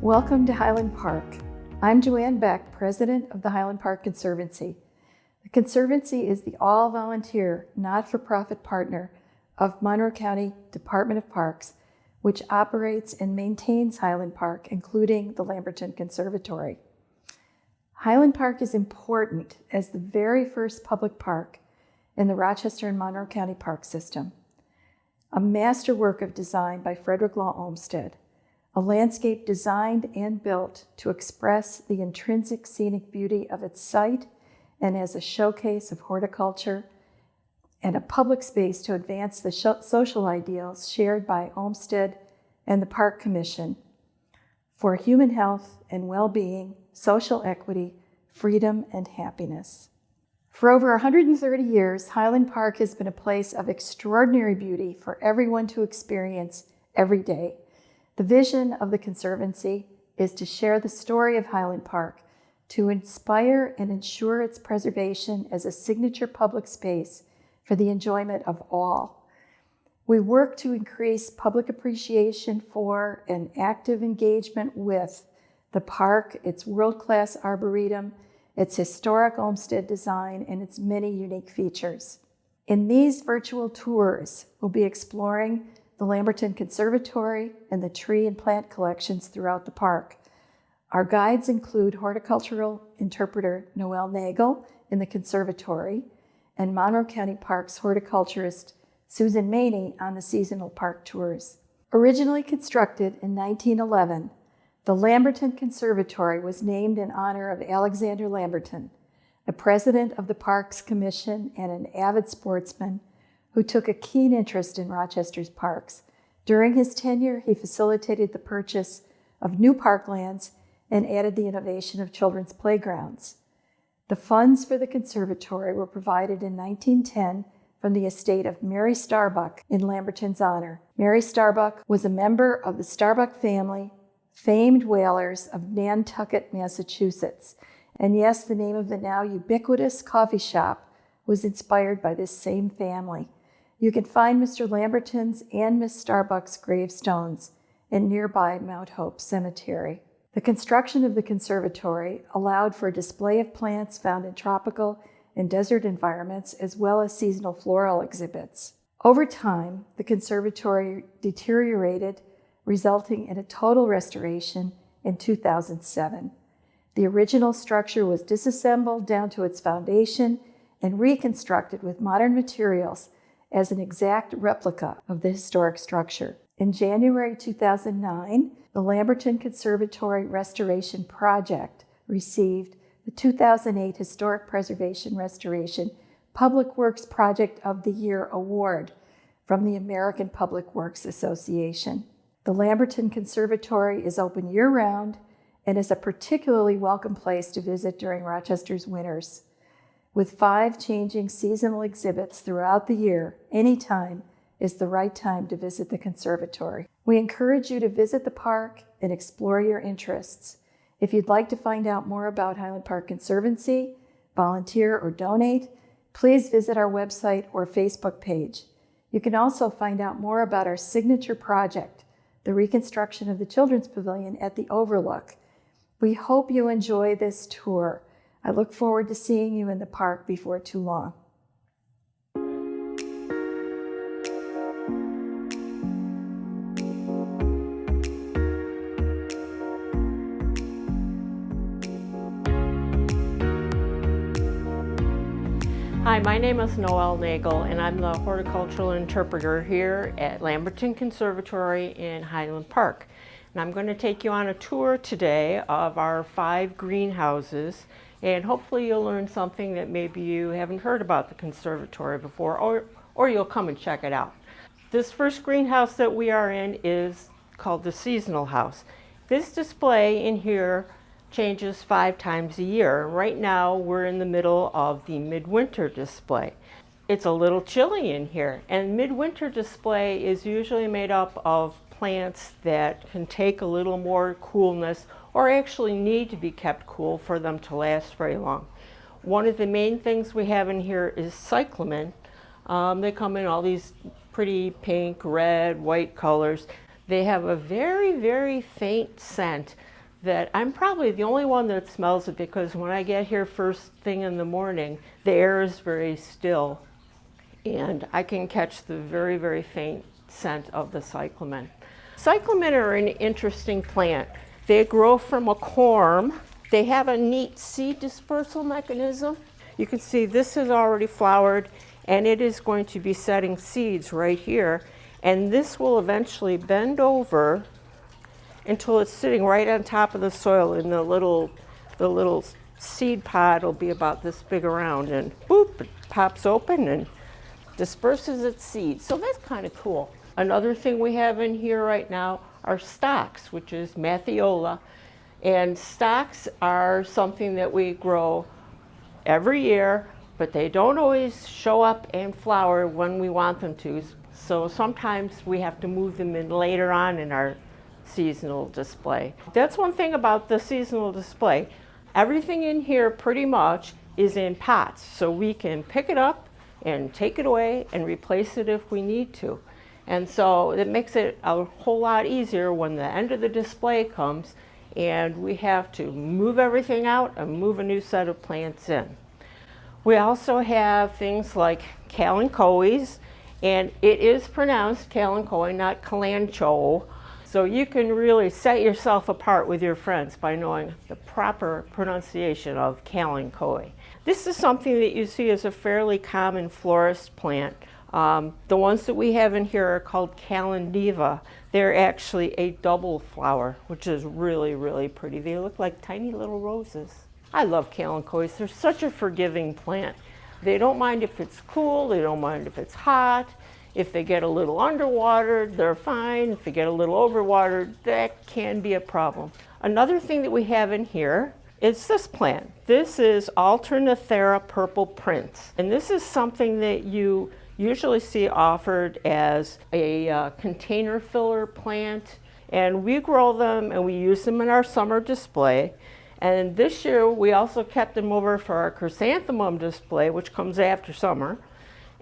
Welcome to Highland Park. I'm Joanne Beck, president of the Highland Park Conservancy. The Conservancy is the all-volunteer, not-for-profit partner of Monroe County Department of Parks, which operates and maintains Highland Park, including the Lamberton Conservatory. Highland Park is important as the very first public park in the Rochester and Monroe County Park System. A masterwork of design by Frederick Law Olmsted, a landscape designed and built to express the intrinsic scenic beauty of its site and as a showcase of horticulture and a public space to advance the social ideals shared by Olmsted and the Park Commission for human health and well-being, social equity, freedom, and happiness. For over 130 years, Highland Park has been a place of extraordinary beauty for everyone to experience every day. The vision of the Conservancy is to share the story of Highland Park, to inspire and ensure its preservation as a signature public space for the enjoyment of all. We work to increase public appreciation for and active engagement with the park, its world-class arboretum, its historic Olmsted design, and its many unique features. In these virtual tours, we'll be exploring the Lamberton Conservatory and the tree and plant collections throughout the park. Our guides include horticultural interpreter Noelle Nagel in the conservatory and Monroe County Parks horticulturist Susan Maney on the seasonal park tours. Originally constructed in 1911, the Lamberton Conservatory was named in honor of Alexander Lamberton, a president of the Parks Commission and an avid sportsman who took a keen interest in Rochester's parks. During his tenure, he facilitated the purchase of new parklands and added the innovation of children's playgrounds. The funds for the conservatory were provided in 1910 from the estate of Mary Starbuck in Lamberton's honor. Mary Starbuck was a member of the Starbuck family, famed whalers of Nantucket, Massachusetts. And yes, the name of the now ubiquitous coffee shop was inspired by this same family. You can find Mr. Lamberton's and Miss Starbuck's gravestones in nearby Mount Hope Cemetery. The construction of the conservatory allowed for a display of plants found in tropical and desert environments, as well as seasonal floral exhibits. Over time, the conservatory deteriorated, resulting in a total restoration in 2007. The original structure was disassembled down to its foundation and reconstructed with modern materials as an exact replica of the historic structure. In January 2009, the Lamberton Conservatory Restoration Project received the 2008 Historic Preservation Restoration Public Works Project of the Year Award from the American Public Works Association. The Lamberton Conservatory is open year-round and is a particularly welcome place to visit during Rochester's winters. With 5 changing seasonal exhibits throughout the year, any time is the right time to visit the conservatory. We encourage you to visit the park and explore your interests. If you'd like to find out more about Highland Park Conservancy, volunteer, or donate, please visit our website or Facebook page. You can also find out more about our signature project, the reconstruction of the Children's Pavilion at the Overlook. We hope you enjoy this tour. I look forward to seeing you in the park before too long. Hi, my name is Noelle Nagel, and I'm the horticultural interpreter here at Lamberton Conservatory in Highland Park. And I'm going to take you on a tour today of our 5 greenhouses, and hopefully you'll learn something that maybe you haven't heard about the conservatory before, or you'll come and check it out. This first greenhouse that we are in is called the Seasonal House. This display in here changes 5 times a year. Right now we're in the middle of the midwinter display. It's a little chilly in here, and midwinter display is usually made up of plants that can take a little more coolness or actually need to be kept cool for them to last very long. One of the main things we have in here is cyclamen. They come in all these pretty pink, red, white colors. They have a very, very faint scent that I'm probably the only one that smells it, because when I get here first thing in the morning, the air is very still and I can catch the very, very faint scent of the cyclamen. Cyclamen are an interesting plant. They grow from a corm. They have a neat seed dispersal mechanism. You can see this is already flowered and it is going to be setting seeds right here. And this will eventually bend over until it's sitting right on top of the soil, and the little seed pod will be about this big around, and boop, it pops open and disperses its seeds. So that's kind of cool. Another thing we have in here right now are stocks, which is Mathiola. And stocks are something that we grow every year, but they don't always show up and flower when we want them to. So sometimes we have to move them in later on in our seasonal display. That's one thing about the seasonal display. Everything in here pretty much is in pots, so we can pick it up and take it away and replace it if we need to. And so it makes it a whole lot easier when the end of the display comes and we have to move everything out and move a new set of plants in. We also have things like kalanchoes, and it is pronounced kalanchoe, not kalanchoe. So you can really set yourself apart with your friends by knowing the proper pronunciation of kalanchoe. This is something that you see as a fairly common florist plant. The ones that we have in here are called kalandiva. They're actually a double flower, which is really, really pretty. They look like tiny little roses. I love kalanchoes. They're such a forgiving plant. They don't mind if it's cool, they don't mind if it's hot. If they get a little underwatered, they're fine. If they get a little overwatered, that can be a problem. Another thing that we have in here is this plant. This is Alternithera purple prince. And this is something that you usually see offered as a container filler plant. And we grow them and we use them in our summer display. And this year we also kept them over for our chrysanthemum display, which comes after summer.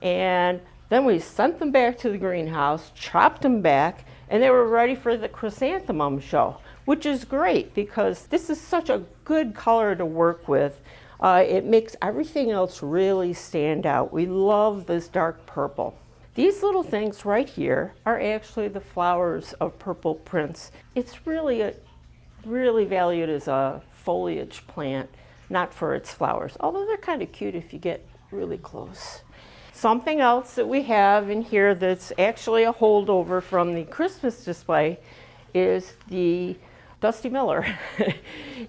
And then we sent them back to the greenhouse, chopped them back, and they were ready for the chrysanthemum show, which is great because this is such a good color to work with. It makes everything else really stand out. We love this dark purple. These little things right here are actually the flowers of purple prince. It's really valued as a foliage plant, not for its flowers, although they're kind of cute if you get really close. Something else that we have in here that's actually a holdover from the Christmas display is the Dusty Miller.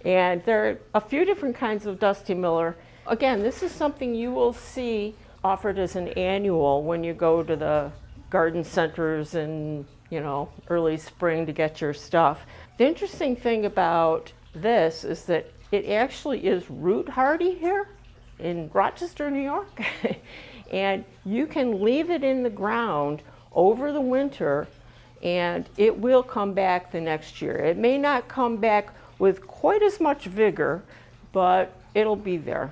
And there are a few different kinds of Dusty Miller. Again, this is something you will see offered as an annual when you go to the garden centers in, early spring to get your stuff. The interesting thing about this is that it actually is root hardy here in Rochester, New York. And you can leave it in the ground over the winter and it will come back the next year. It may not come back with quite as much vigor, but it'll be there.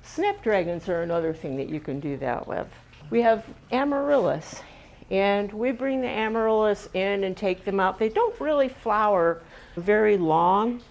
Snapdragons are another thing that you can do that with. We have amaryllis, and we bring the amaryllis in and take them out. They don't really flower very long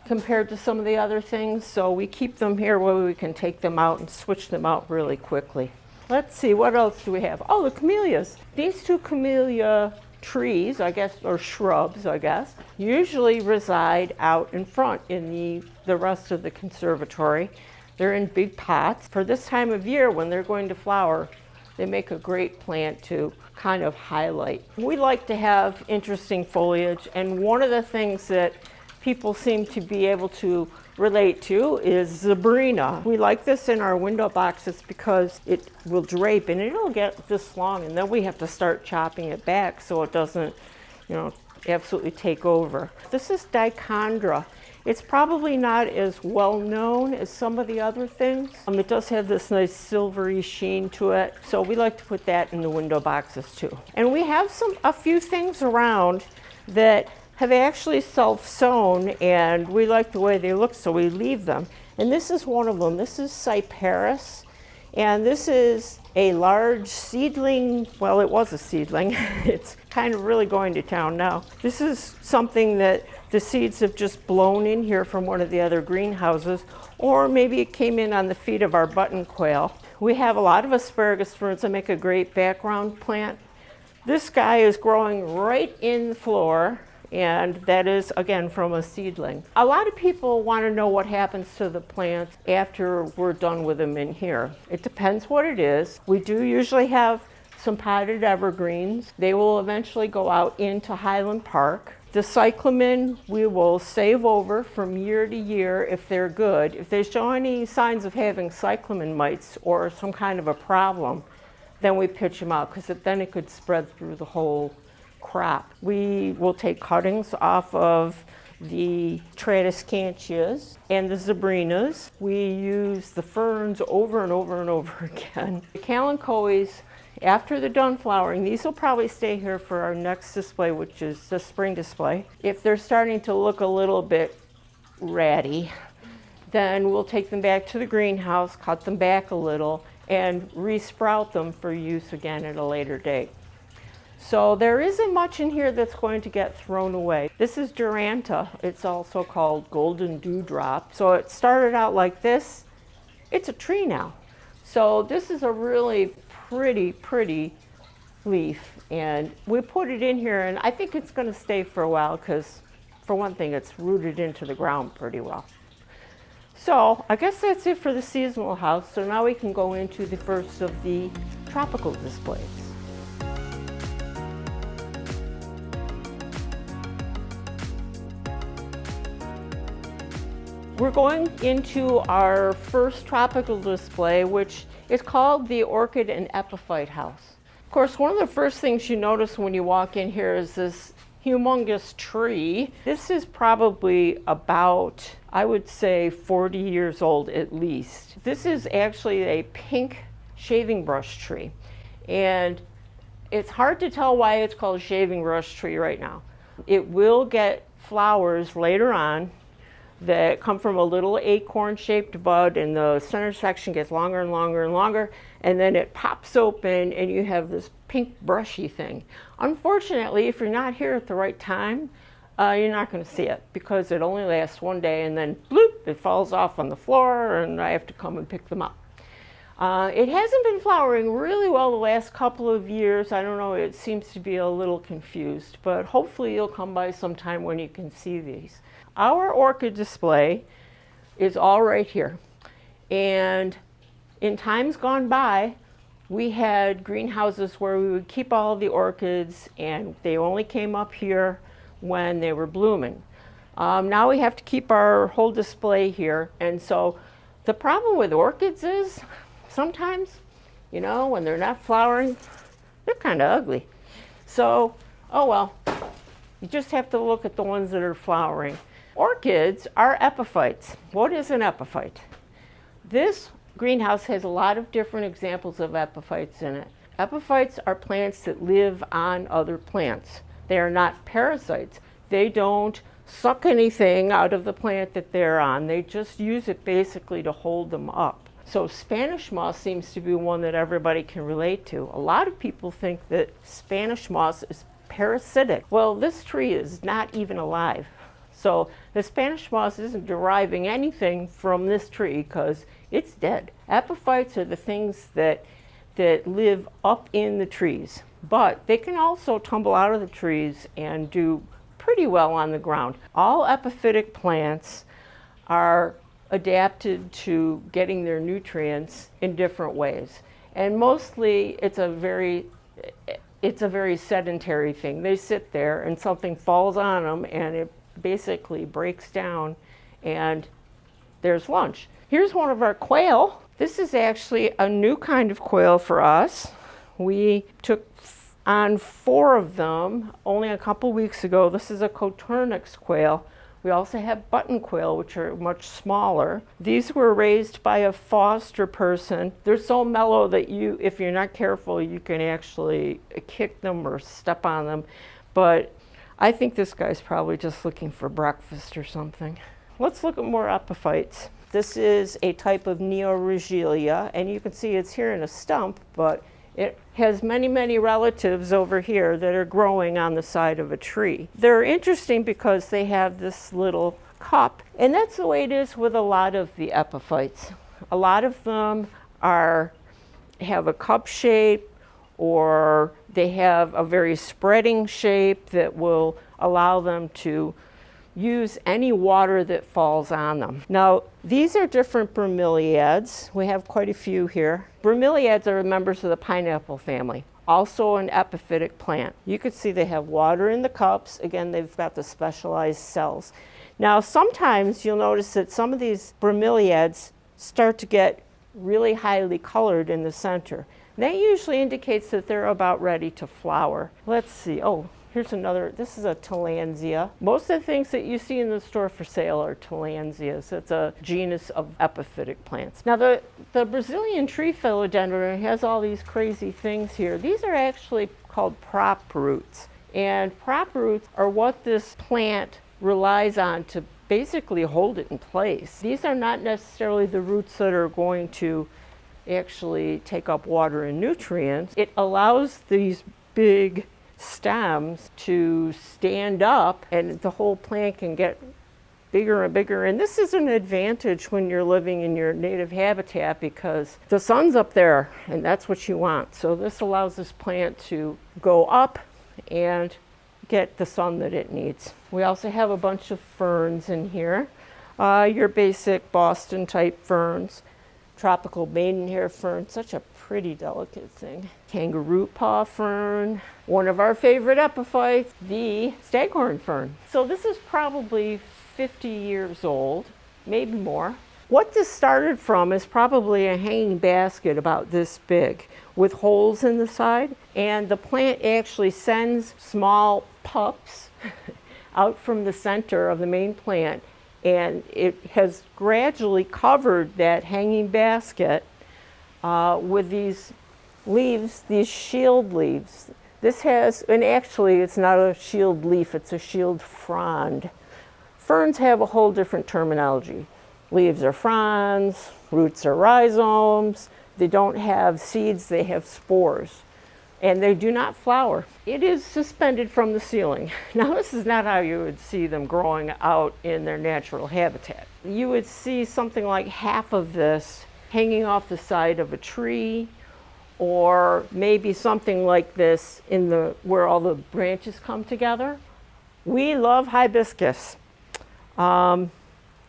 compared to some of the other things, so we keep them here where we can take them out and switch them out really quickly. Let's see, what else do we have? Oh, the camellias. These two camellia trees, I guess, or shrubs, I guess, usually reside out in front in the rest of the conservatory. They're in big pots. For this time of year when they're going to flower, they make a great plant to kind of highlight. We like to have interesting foliage, and one of the things that people seem to be able to relate to is Zebrina. We like this in our window boxes because it will drape and it'll get this long, and then we have to start chopping it back so it doesn't, absolutely take over. This is Dichondra. It's probably not as well known as some of the other things. It does have this nice silvery sheen to it, so we like to put that in the window boxes too. And we have a few things around that have actually self-sown, and we like the way they look, so we leave them. And this is one of them. This is Cyparis, And this is a large seedling, well, it was a seedling. It's kind of really going to town now. This is something that the seeds have just blown in here from one of the other greenhouses, or maybe it came in on the feet of our button quail. We have a lot of asparagus ferns that make a great background plant. This guy is growing right in the floor, and that is, again, from a seedling. A lot of people want to know what happens to the plants after we're done with them in here. It depends what it is. We do usually have some potted evergreens. They will eventually go out into Highland Park. The cyclamen we will save over from year to year if they're good. If they show any signs of having cyclamen mites or some kind of a problem, then we pitch them out, because then it could spread through the whole crop. We will take cuttings off of the Tradescantias and the Zabrinas. We use the ferns over and over and over again. The Kalanchoes, after they're done flowering, these will probably stay here for our next display, which is the spring display. If they're starting to look a little bit ratty, then we'll take them back to the greenhouse, cut them back a little, and re-sprout them for use again at a later date. So there isn't much in here that's going to get thrown away. This is Duranta. It's also called golden dewdrop. So it started out like this. It's a tree now. So this is a really pretty leaf. And we put it in here, and I think it's going to stay for a while because, for one thing, it's rooted into the ground pretty well. So I guess that's it for the seasonal house. So now we can go into the first of the tropical displays. We're going into our first tropical display, which is called the Orchid and Epiphyte House. Of course, one of the first things you notice when you walk in here is this humongous tree. This is probably about, I would say, 40 years old at least. This is actually a pink shaving brush tree. And it's hard to tell why it's called a shaving brush tree right now. It will get flowers later on that come from a little acorn-shaped bud, and the center section gets longer and longer and longer, and then it pops open and you have this pink brushy thing. Unfortunately, if you're not here at the right time, you're not going to see it, because it only lasts one day and then bloop, it falls off on the floor and I have to come and pick them up. It hasn't been flowering really well the last couple of years. I don't know, it seems to be a little confused, but hopefully you'll come by sometime when you can see these. Our orchid display is all right here. And in times gone by, we had greenhouses where we would keep all of the orchids, and they only came up here when they were blooming. Now we have to keep our whole display here. And so the problem with orchids is sometimes, you know, when they're not flowering, they're kind of ugly. So, oh well, you just have to look at the ones that are flowering. Orchids are epiphytes. What is an epiphyte? This greenhouse has a lot of different examples of epiphytes in it. Epiphytes are plants that live on other plants. They are not parasites. They don't suck anything out of the plant that they're on. They just use it basically to hold them up. So Spanish moss seems to be one that everybody can relate to. A lot of people think that Spanish moss is parasitic. Well, this tree is not even alive. So the Spanish moss isn't deriving anything from this tree because it's dead. Epiphytes are the things that live up in the trees, but they can also tumble out of the trees and do pretty well on the ground. All epiphytic plants are adapted to getting their nutrients in different ways. And mostly it's a very sedentary thing. They sit there and something falls on them and it basically breaks down and there's lunch. Here's one of our quail. This is actually a new kind of quail for us. We took on 4 of them only a couple weeks ago. This is a Coturnix quail. We also have button quail, which are much smaller. These were raised by a foster person. They're so mellow that if you're not careful, you can actually kick them or step on them. But I think this guy's probably just looking for breakfast or something. Let's look at more epiphytes. This is a type of Neoregelia, and you can see it's here in a stump, but it has many, many relatives over here that are growing on the side of a tree. They're interesting because they have this little cup, and that's the way it is with a lot of the epiphytes. A lot of them have a cup shape, or they have a very spreading shape that will allow them to use any water that falls on them. Now, these are different bromeliads. We have quite a few here. Bromeliads are members of the pineapple family, also an epiphytic plant. You can see they have water in the cups. Again, they've got the specialized cells. Now, sometimes you'll notice that some of these bromeliads start to get really highly colored in the center. That usually indicates that they're about ready to flower. Let's see. Oh, here's another. This is a tillandsia. Most of the things that you see in the store for sale are tillandsias. It's a genus of epiphytic plants. Now, the Brazilian tree philodendron has all these crazy things here. These are actually called prop roots. And prop roots are what this plant relies on to basically hold it in place. These are not necessarily the roots that are going to actually take up water and nutrients. It allows these big stems to stand up, and the whole plant can get bigger and bigger. And this is an advantage when you're living in your native habitat, because the sun's up there and that's what you want. So this allows this plant to go up and get the sun that it needs. We also have a bunch of ferns in here. Your basic Boston type ferns. Tropical maidenhair fern, such a pretty delicate thing. Kangaroo paw fern. One of our favorite epiphytes, the staghorn fern. So this is probably 50 years old, maybe more. What this started from is probably a hanging basket about this big with holes in the side, and the plant actually sends small pups out from the center of the main plant, and it has gradually covered that hanging basket with these leaves, these shield leaves. This has, and actually it's not a shield leaf, it's a shield frond. Ferns have a whole different terminology. Leaves are fronds, roots are rhizomes. They don't have seeds, they have spores. And they do not flower. It is suspended from the ceiling. Now, this is not how you would see them growing out in their natural habitat. You would see something like half of this hanging off the side of a tree, or maybe something like this in where all the branches come together. We love hibiscus.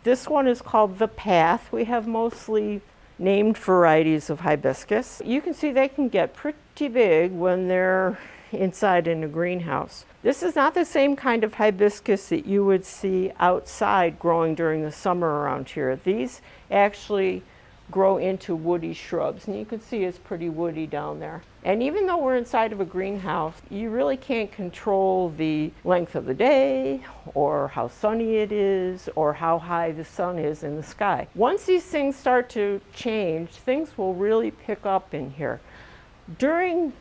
This one is called the Path. We have mostly named varieties of hibiscus. You can see they can get pretty big when they're inside in a greenhouse. This is not the same kind of hibiscus that you would see outside growing during the summer around here. These actually grow into woody shrubs, and you can see it's pretty woody down there. And even though we're inside of a greenhouse, you really can't control the length of the day, or how sunny it is, or how high the sun is in the sky. Once these things start to change, things will really pick up in here. During,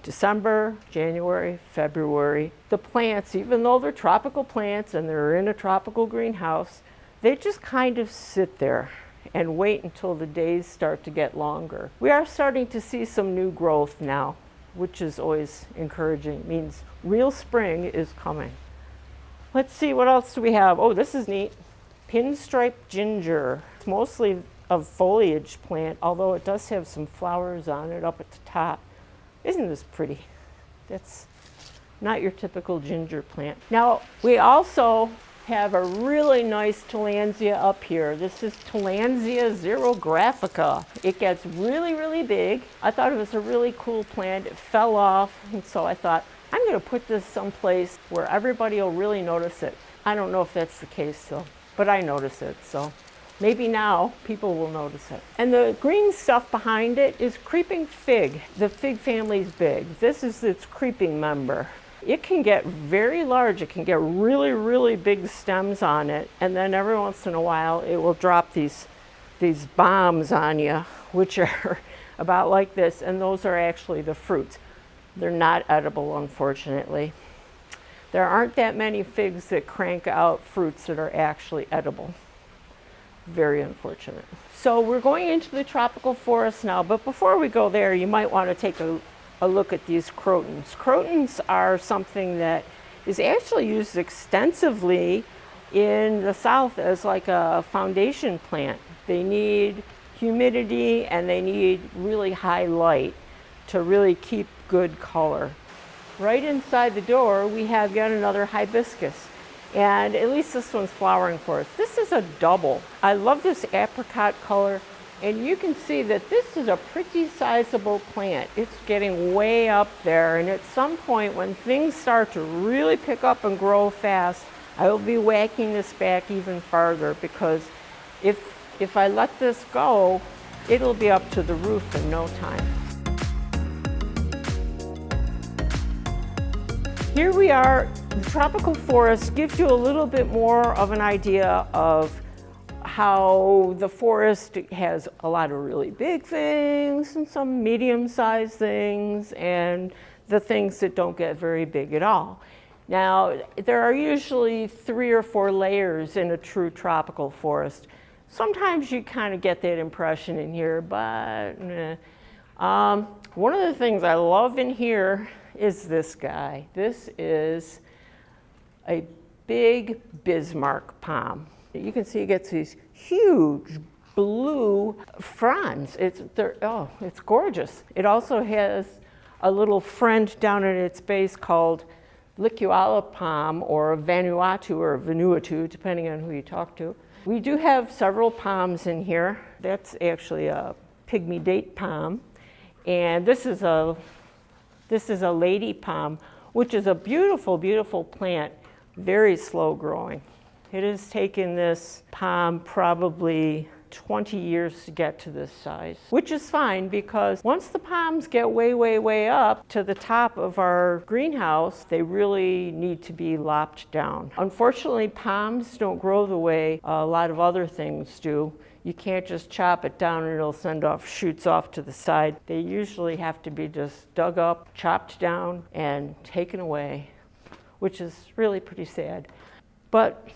December, January, February, the plants, even though they're tropical plants and they're in a tropical greenhouse, they just kind of sit there and wait until the days start to get longer. We are starting to see some new growth now, which is always encouraging. It means real spring is coming. Let's see, what else do we have? Oh, this is neat. Pinstripe ginger. It's mostly a foliage plant, although it does have some flowers on it up at the top. Isn't this pretty? That's not your typical ginger plant. Now, we also have a really nice tillandsia up here. This is Tillandsia xerographica. It gets really, really big. I thought it was a really cool plant. It fell off, and so I thought, I'm gonna put this someplace where everybody will really notice it. I don't know if that's the case though, but I notice it, so maybe now people will notice it. And the green stuff behind it is creeping fig. The fig family's big. This is its creeping member. It can get very large. It can get really, really big stems on it, and then every once in a while it will drop these bombs on you, which are about like this, and those are actually the fruits. They're not edible, unfortunately. There aren't that many figs that crank out fruits that are actually edible. very unfortunate. So we're going into the tropical forest now, but before we go there, you might want to take a look at these crotons. Crotons are something that is actually used extensively in the South as like a foundation plant. They need humidity and they need really high light to really keep good color. Right inside the door, we have yet another hibiscus. And at least this one's flowering for us. This is a double. I love this apricot color. And you can see that this is a pretty sizable plant. It's getting way up there. And at some point when things start to really pick up and grow fast, I will be whacking this back even farther, because if I let this go, it'll be up to the roof in no time. Here we are. The tropical forest gives you a little bit more of an idea of how the forest has a lot of really big things and some medium-sized things and the things that don't get very big at all. Now, there are usually 3 or 4 layers in a true tropical forest. Sometimes you kind of get that impression in here, but one of the things I love in here is this guy. This is a big Bismarck palm. You can see it gets these huge blue fronds. It's gorgeous. It also has a little friend down at its base called licuala palm, or Vanuatu, depending on who you talk to. We do have several palms in here. That's actually a pygmy date palm. And this is a lady palm, which is a beautiful, beautiful plant, very slow growing. It has taken this palm probably 20 years to get to this size, which is fine, because once the palms get way, way, way up to the top of our greenhouse, they really need to be lopped down. Unfortunately, palms don't grow the way a lot of other things do. You can't just chop it down and it'll send off shoots off to the side. They usually have to be just dug up, chopped down, and taken away, which is really pretty sad. But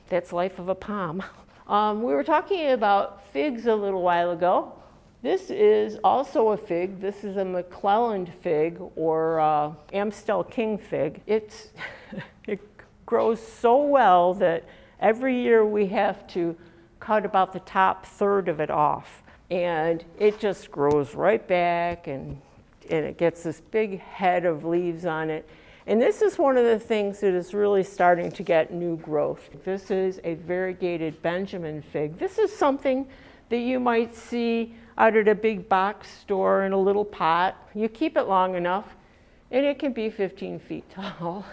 that's life of a palm. We were talking about figs a little while ago. This is also a fig. This is a McClelland fig, or Amstel King fig. It grows so well that every year we have to cut about the top third of it off. And it just grows right back, and it gets this big head of leaves on it. And this is one of the things that is really starting to get new growth. This is a variegated Benjamin fig. This is something that you might see out at a big box store in a little pot. You keep it long enough, and it can be 15 feet tall.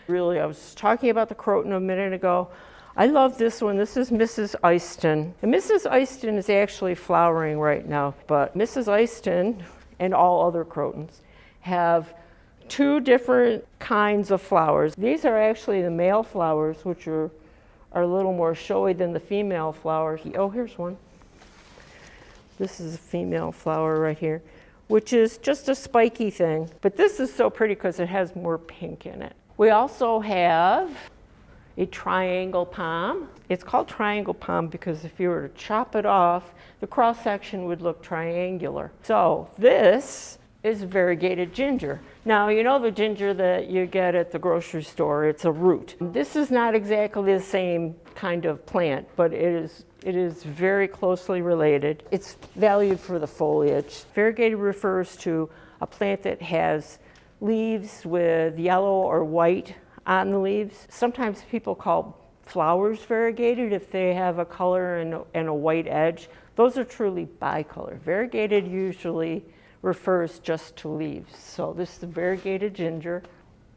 Really, I was talking about the croton a minute ago. I love this one. This is Mrs. Eyston. And Mrs. Eyston is actually flowering right now, but Mrs. Eyston and all other crotons have 2 different kinds of flowers. These are actually the male flowers, which are a little more showy than the female flowers. Oh, here's one. This is a female flower right here, which is just a spiky thing. But this is so pretty because it has more pink in it. We also have a triangle palm. It's called triangle palm because if you were to chop it off, the cross section would look triangular. So this is variegated ginger. Now, you know the ginger that you get at the grocery store, it's a root. This is not exactly the same kind of plant, but it is very closely related. It's valued for the foliage. Variegated refers to a plant that has leaves with yellow or white on the leaves. Sometimes people call flowers variegated if they have a color and a white edge. Those are truly bicolor. Variegated usually refers just to leaves. So this is the variegated ginger.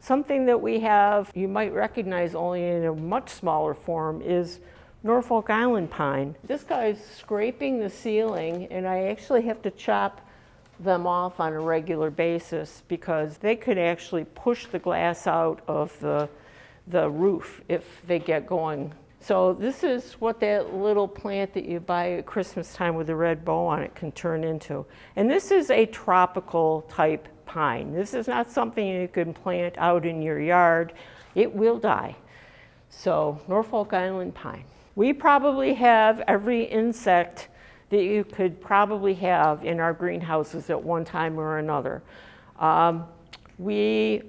Something that we have, you might recognize only in a much smaller form, is Norfolk Island pine. This guy's scraping the ceiling, and I actually have to chop them off on a regular basis because they could actually push the glass out of the roof if they get going. So this is what that little plant that you buy at Christmas time with a red bow on it can turn into. And this is a tropical type pine. This is not something you can plant out in your yard. It will die. So Norfolk Island pine. We probably have every insect that you could probably have in our greenhouses at one time or another. We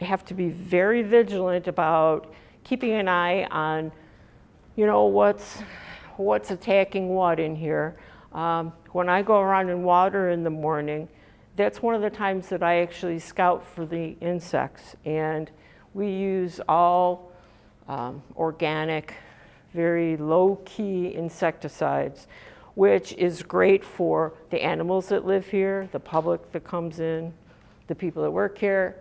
have to be very vigilant about keeping an eye on, what's attacking what in here. When I go around and water in the morning, that's one of the times that I actually scout for the insects. And we use all organic, very low-key insecticides, which is great for the animals that live here, the public that comes in, the people that work here.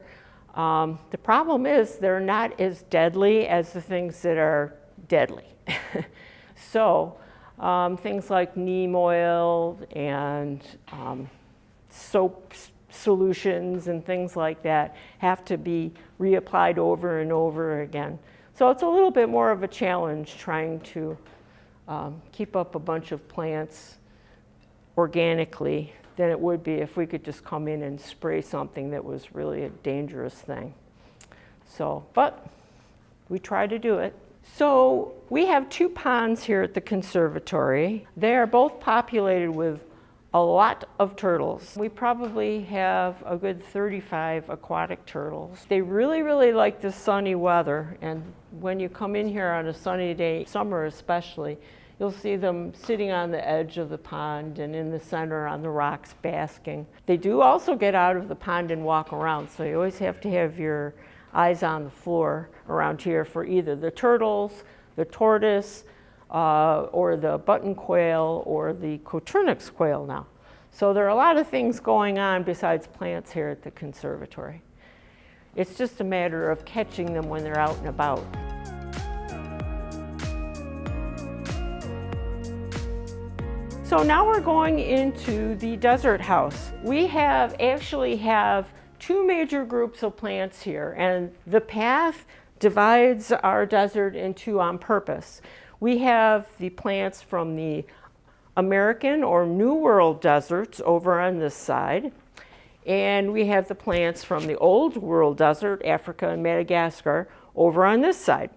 The problem is they're not as deadly as the things that are deadly. So things like neem oil and soap solutions and things like that have to be reapplied over and over again. So it's a little bit more of a challenge trying to keep up a bunch of plants organically than it would be if we could just come in and spray something that was really a dangerous thing. So, but we try to do it. So we have 2 ponds here at the conservatory. They are both populated with a lot of turtles. We probably have a good 35 aquatic turtles. They really, really like the sunny weather, and when you come in here on a sunny day, summer especially, you'll see them sitting on the edge of the pond and in the center on the rocks basking. They do also get out of the pond and walk around, so you always have to have your eyes on the floor around here for either the turtles, the tortoise, or the button quail, or the Coturnix quail now. So there are a lot of things going on besides plants here at the conservatory. It's just a matter of catching them when they're out and about. So now we're going into the desert house. We actually have 2 major groups of plants here, and the path divides our desert in 2 on purpose. We have the plants from the American or New World deserts over on this side, and we have the plants from the Old World desert, Africa and Madagascar, over on this side.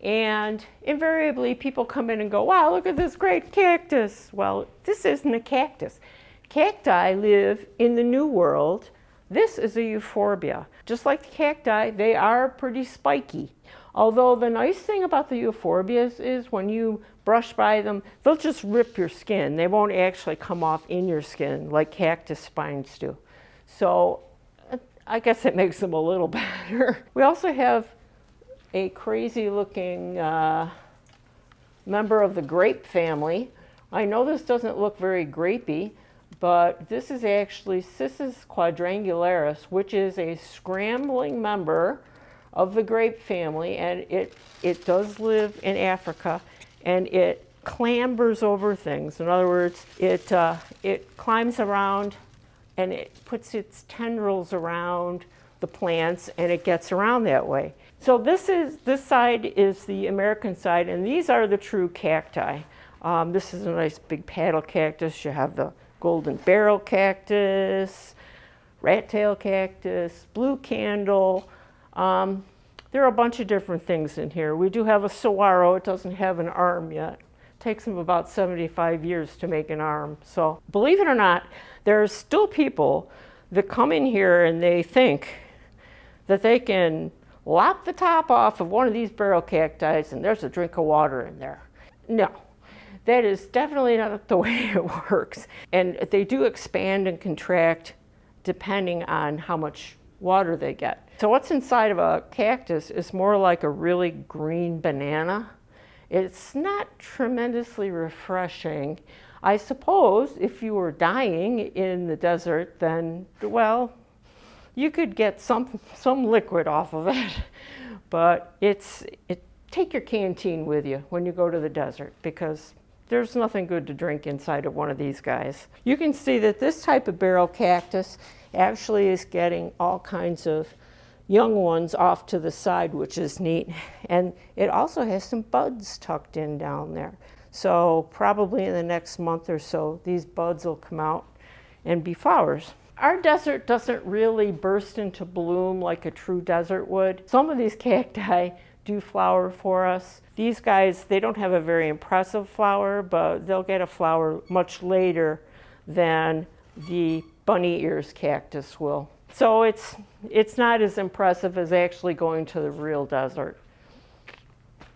And invariably people come in and go, wow, look at this great cactus. Well, this isn't a cactus. Cacti live in the New World. This is a euphorbia. Just like the cacti, they are pretty spiky. Although the nice thing about the euphorbias is when you brush by them, they'll just rip your skin. They won't actually come off in your skin like cactus spines do. So I guess it makes them a little better. We also have a crazy looking member of the grape family. I know this doesn't look very grapey, but this is actually Cissus quadrangularis, which is a scrambling member of the grape family, and it does live in Africa, and it clambers over things. In other words, it climbs around and it puts its tendrils around the plants, and it gets around that way. So this side is the American side, and these are the true cacti. This is a nice big paddle cactus. You have the golden barrel cactus, rat tail cactus, blue candle. There are a bunch of different things in here. We do have a saguaro. It doesn't have an arm yet. It takes them about 75 years to make an arm. So believe it or not, there are still people that come in here and they think that they can lop the top off of one of these barrel cacti and there's a drink of water in there. No, that is definitely not the way it works. And they do expand and contract depending on how much water they get. So what's inside of a cactus is more like a really green banana. It's not tremendously refreshing. I suppose if you were dying in the desert, then, well, you could get some liquid off of it. But take your canteen with you when you go to the desert, because there's nothing good to drink inside of one of these guys. You can see that this type of barrel cactus actually is getting all kinds of young ones off to the side, which is neat. And it also has some buds tucked in down there. So probably in the next month or so, these buds will come out and be flowers. Our desert doesn't really burst into bloom like a true desert would. Some of these cacti do flower for us. These guys, they don't have a very impressive flower, but they'll get a flower much later than the bunny ears cactus will. So it's not as impressive as actually going to the real desert.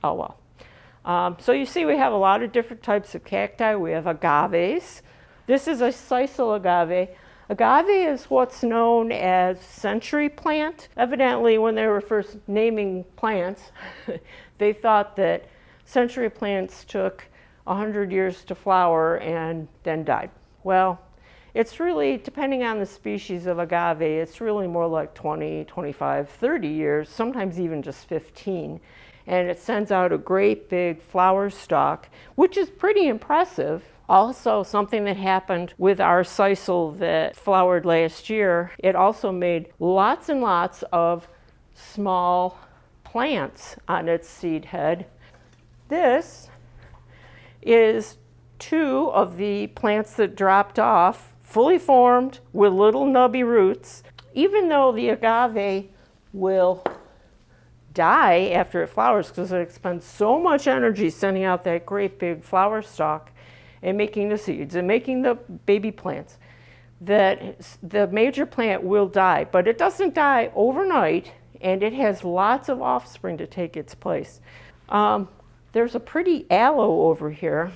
Oh well. So you see we have a lot of different types of cacti. We have agaves. This is a sisal agave. Agave is what's known as century plant. Evidently, when they were first naming plants, they thought that century plants took 100 years to flower and then died. Well, it's really, depending on the species of agave, it's really more like 20, 25, 30 years, sometimes even just 15. And it sends out a great big flower stalk, which is pretty impressive. Also, something that happened with our sisal that flowered last year, it also made lots and lots of small plants on its seed head. This is 2 of the plants that dropped off, fully formed with little nubby roots. Even though the agave will die after it flowers because it expends so much energy sending out that great big flower stalk and making the seeds and making the baby plants, that the major plant will die, but it doesn't die overnight, and it has lots of offspring to take its place. There's a pretty aloe over here.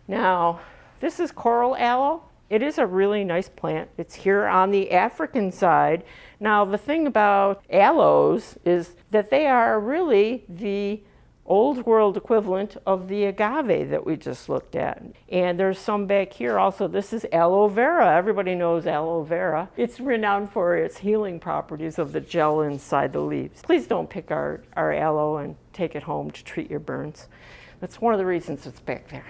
Now, this is coral aloe. It is a really nice plant. It's here on the African side. Now, the thing about aloes is that they are really the old world equivalent of the agave that we just looked at. And there's some back here also. This is aloe vera. Everybody knows aloe vera. It's renowned for its healing properties of the gel inside the leaves. Please don't pick our aloe and take it home to treat your burns. That's one of the reasons it's back there.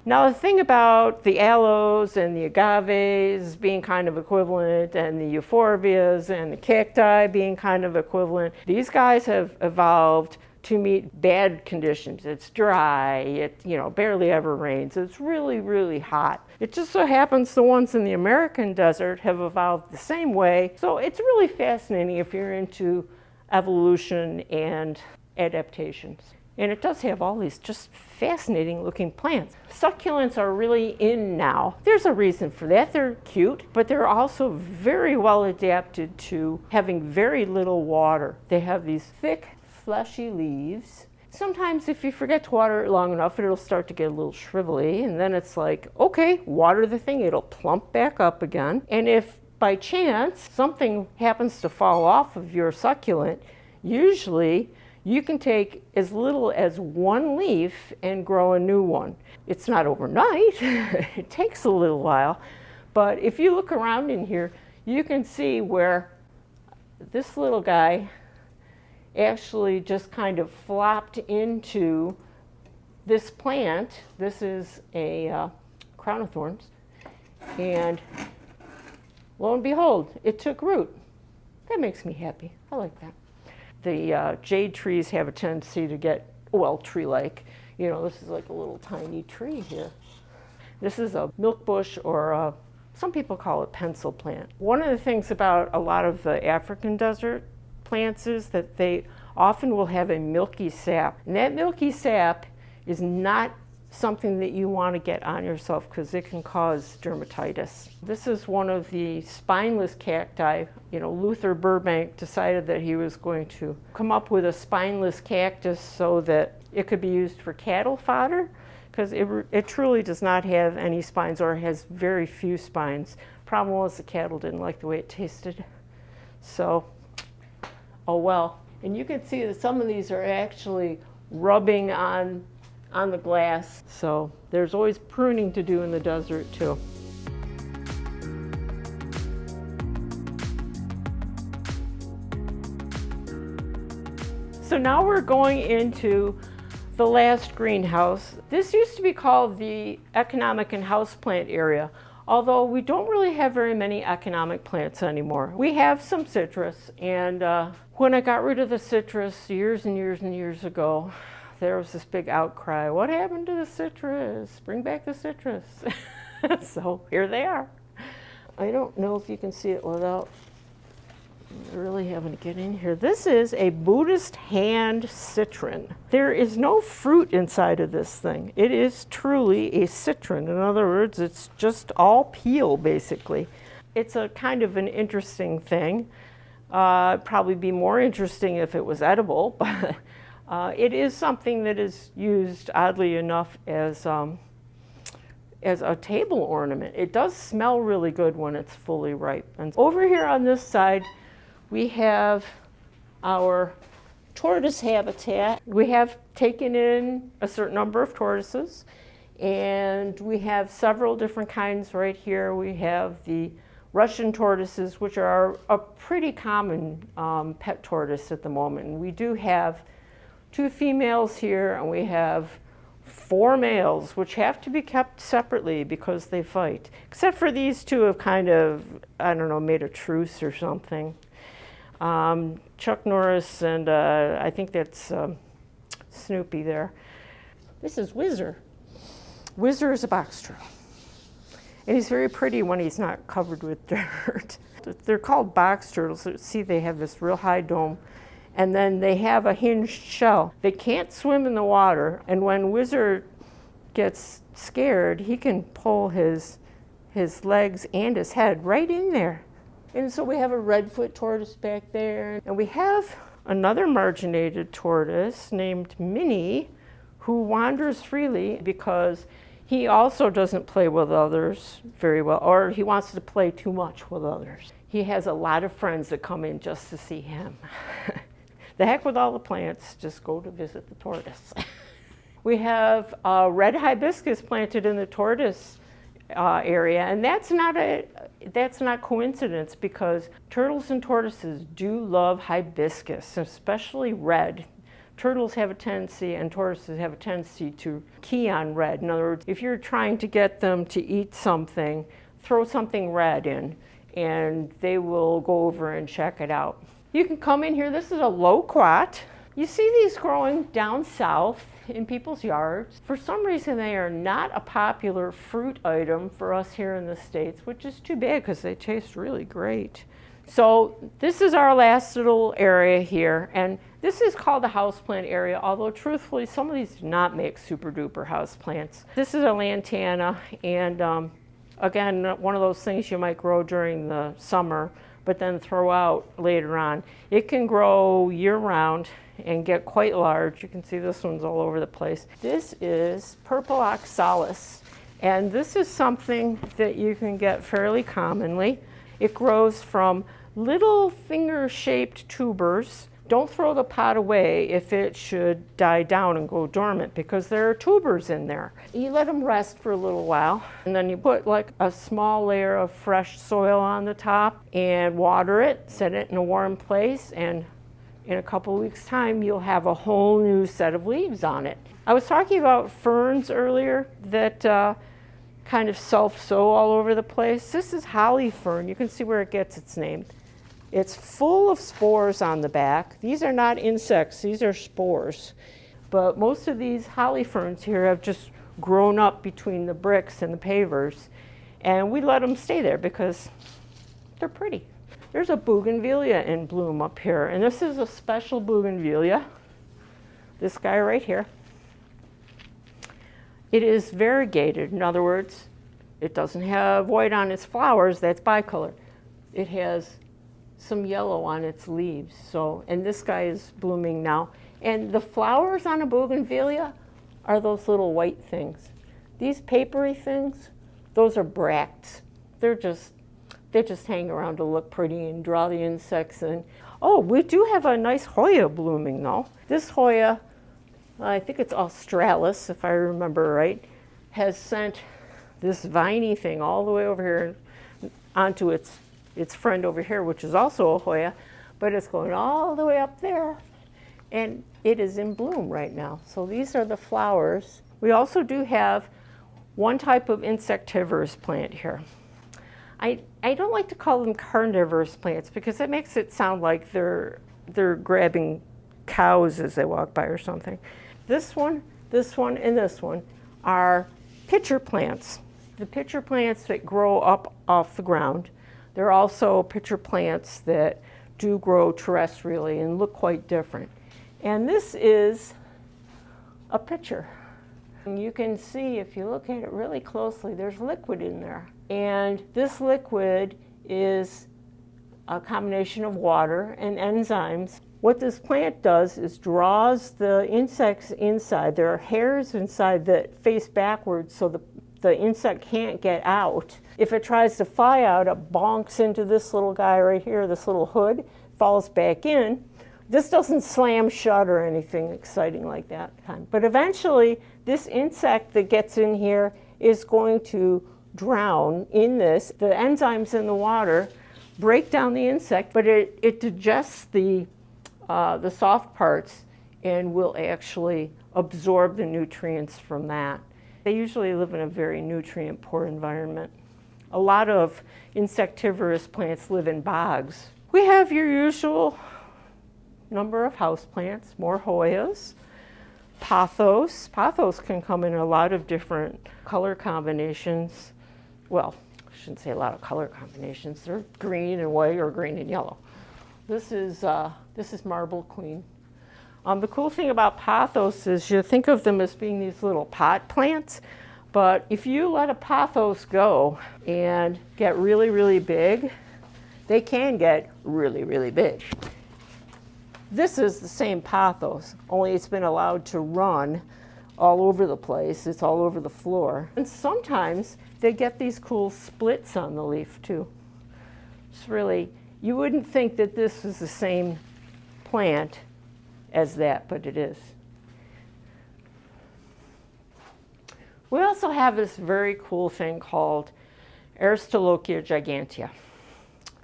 Now, the thing about the aloes and the agaves being kind of equivalent, and the euphorbias and the cacti being kind of equivalent, these guys have evolved to meet bad conditions. It's dry, it barely ever rains, it's really, really hot. It just so happens the ones in the American desert have evolved the same way. So it's really fascinating if you're into evolution and adaptations. And it does have all these just fascinating looking plants. Succulents are really in now. There's a reason for that. They're cute, but they're also very well adapted to having very little water. They have these thick, fleshy leaves. Sometimes if you forget to water it long enough, it'll start to get a little shrivelly, and then it's like, okay, water the thing, it'll plump back up again. And if by chance something happens to fall off of your succulent, usually you can take as little as 1 leaf and grow a new one. It's not overnight, it takes a little while, but if you look around in here, you can see where this little guy actually just kind of flopped into this plant. This is a crown of thorns, and lo and behold, it took root. That makes me happy. I like that. The jade trees have a tendency to get, well, tree-like. This is like a little tiny tree here. This is a milk bush, or some people call it pencil plant. One of the things about a lot of the African desert plants is that they often will have a milky sap. And that milky sap is not something that you want to get on yourself because it can cause dermatitis. This is one of the spineless cacti. Luther Burbank decided that he was going to come up with a spineless cactus so that it could be used for cattle fodder, because it truly does not have any spines, or has very few spines. Problem was the cattle didn't like the way it tasted. So, oh well. And you can see that some of these are actually rubbing on the glass. So there's always pruning to do in the desert too. So now we're going into the last greenhouse. This used to be called the economic and houseplant area, although we don't really have very many economic plants anymore. We have some citrus, and when I got rid of the citrus years and years and years ago, there was this big outcry. What happened to the citrus? Bring back the citrus. So here they are. I don't know if you can see it without really having to get in here. This is a Buddhist hand citron. There is no fruit inside of this thing. It is truly a citron. In other words, it's just all peel, basically. It's a kind of an interesting thing. Probably be more interesting if it was edible, but it is something that is used, oddly enough, as a table ornament. It does smell really good when it's fully ripe. And over here on this side, we have our tortoise habitat. We have taken in a certain number of tortoises, and we have several different kinds right here. We have the Russian tortoises, which are a pretty common pet tortoise at the moment. And we do have 2 females here, and we have 4 males, which have to be kept separately because they fight. Except for these 2 have kind of, I don't know, made a truce or something. Chuck Norris and I think that's Snoopy there. This is Whizzer. Whizzer is a box turtle. And he's very pretty when he's not covered with dirt. They're called box turtles. See, they have this real high dome. And then they have a hinged shell. They can't swim in the water, and when Whizzer gets scared, he can pull his legs and his head right in there. And so we have a redfoot tortoise back there, and we have another marginated tortoise named Minnie, who wanders freely because he also doesn't play with others very well, or he wants to play too much with others. He has a lot of friends that come in just to see him. The heck with all the plants, just go to visit the tortoise. We have red hibiscus planted in the tortoise area, and that's not coincidence because turtles and tortoises do love hibiscus, especially red. Turtles have a tendency, and tortoises have a tendency to key on red. In other words, if you're trying to get them to eat something, throw something red in, and they will go over and check it out. You can come in here. This is a loquat. You see these growing down south in people's yards. For some reason, they are not a popular fruit item for us here in the States, which is too bad because they taste really great. So this is our last little area here, and this is called a houseplant area, although truthfully, some of these do not make super duper houseplants. This is a lantana, and again, one of those things you might grow during the summer, but then throw out later on. It can grow year-round and get quite large. You can see this one's all over the place. This is purple oxalis, and this is something that you can get fairly commonly. It grows from little finger-shaped tubers. Don't throw the pot away if it should die down and go dormant because there are tubers in there. You let them rest for a little while, and then you put like a small layer of fresh soil on the top and water it, set it in a warm place, and in a couple weeks' time you'll have a whole new set of leaves on it. I was talking about ferns earlier that kind of self-sow all over the place. This is holly fern. You can see where it gets its name. It's full of spores on the back. These are not insects, these are spores. But most of these holly ferns here have just grown up between the bricks and the pavers. And we let them stay there because they're pretty. There's a bougainvillea in bloom up here, and this is a special bougainvillea. This guy right here. It is variegated. In other words, it doesn't have white on its flowers, that's bicolor. It has some yellow on its leaves. So, and this guy is blooming now. And the flowers on a bougainvillea are those little white things. These papery things, those are bracts. They just hang around to look pretty and draw the insects in. Oh, we do have a nice Hoya blooming though. This Hoya, I think it's Australis, if I remember right, has sent this viney thing all the way over here onto its friend over here, which is also a Hoya, but it's going all the way up there, and it is in bloom right now. So these are the flowers. We also do have one type of insectivorous plant here. I don't like to call them carnivorous plants because it makes it sound like they're grabbing cows as they walk by or something. This one, and this one are pitcher plants. The pitcher plants that grow up off the ground. There are also pitcher plants that do grow terrestrially and look quite different. And this is a pitcher. And you can see, if you look at it really closely, there's liquid in there. And this liquid is a combination of water and enzymes. What this plant does is draws the insects inside. There are hairs inside that face backwards so the insect can't get out. If it tries to fly out, it bonks into this little guy right here, this little hood, falls back in. This doesn't slam shut or anything exciting like that. But eventually, this insect that gets in here is going to drown in this. The enzymes in the water break down the insect, but it digests the soft parts and will actually absorb the nutrients from that. They usually live in a very nutrient-poor environment. A lot of insectivorous plants live in bogs. We have your usual number of houseplants, more Hoyas, pothos. Pothos can come in a lot of different color combinations. Well, I shouldn't say a lot of color combinations. They're green and white or green and yellow. This is Marble Queen. The cool thing about pothos is you think of them as being these little pot plants, but if you let a pothos go and get really, really big, they can get really, really big. This is the same pothos, only it's been allowed to run all over the place. It's all over the floor. And sometimes they get these cool splits on the leaf too. It's really, you wouldn't think that this was the same plant as that, but it is. We also have this very cool thing called Aristolochia gigantea.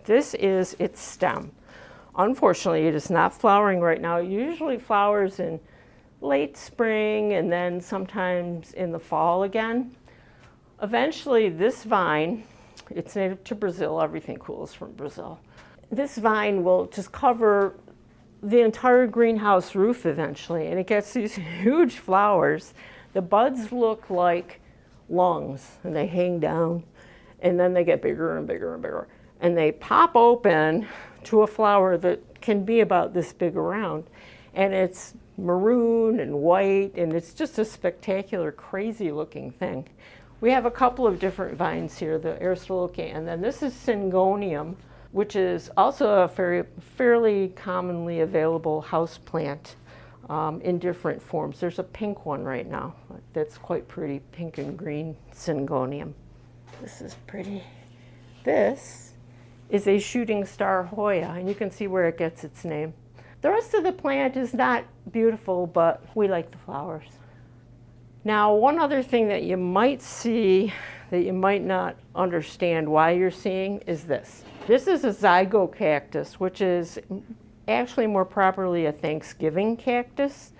This is its stem. Unfortunately, it is not flowering right now. It usually flowers in late spring and then sometimes in the fall again. Eventually, this vine, it's native to Brazil. Everything cool is from Brazil. This vine will just cover the entire greenhouse roof eventually, and it gets these huge flowers. The buds look like lungs, and they hang down, and then they get bigger and bigger and bigger. And they pop open to a flower that can be about this big around, and it's maroon and white, and it's just a spectacular, crazy looking thing. We have a couple of different vines here, the Aristolochia, and then this is Syngonium, which is also a fairly commonly available house plant in different forms. There's a pink one right now that's quite pretty, pink and green Syngonium. This is pretty. This is a shooting star Hoya, and you can see where it gets its name. The rest of the plant is not beautiful, but we like the flowers. Now, one other thing that you might see that you might not understand why you're seeing is this. This is a zygocactus, which is actually more properly a Thanksgiving cactus.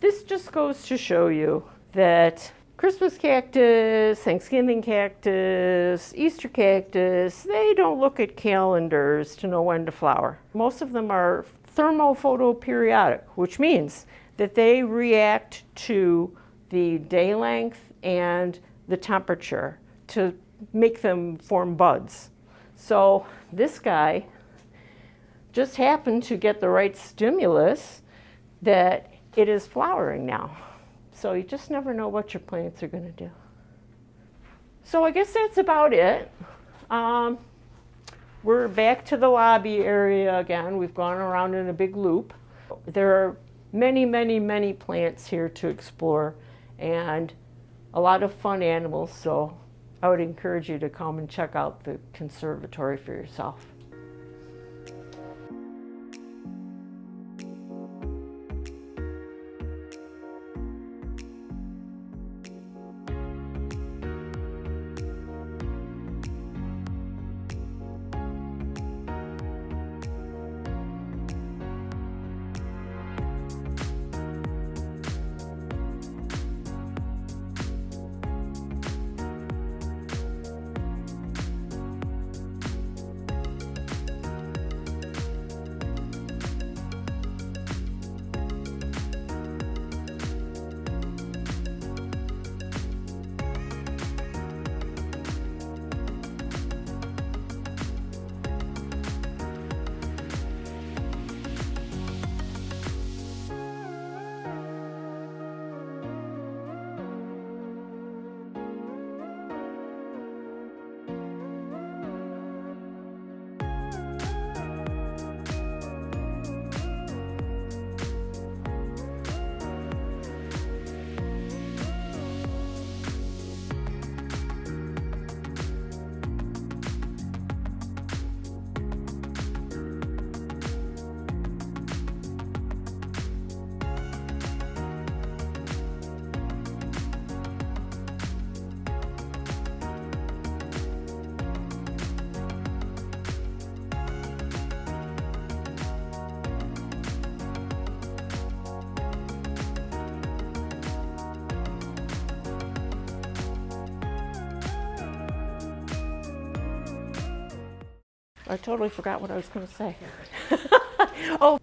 This just goes to show you that Christmas cactus, Thanksgiving cactus, Easter cactus, they don't look at calendars to know when to flower. Most of them are thermophotoperiodic, which means that they react to the day length and the temperature to make them form buds. So this guy just happened to get the right stimulus that it is flowering now. So you just never know what your plants are going to do. So I guess that's about it. We're back to the lobby area again. We've gone around in a big loop. There are many, many, many plants here to explore and a lot of fun animals. So I would encourage you to come and check out the conservatory for yourself. I totally forgot what I was going to say. Oh,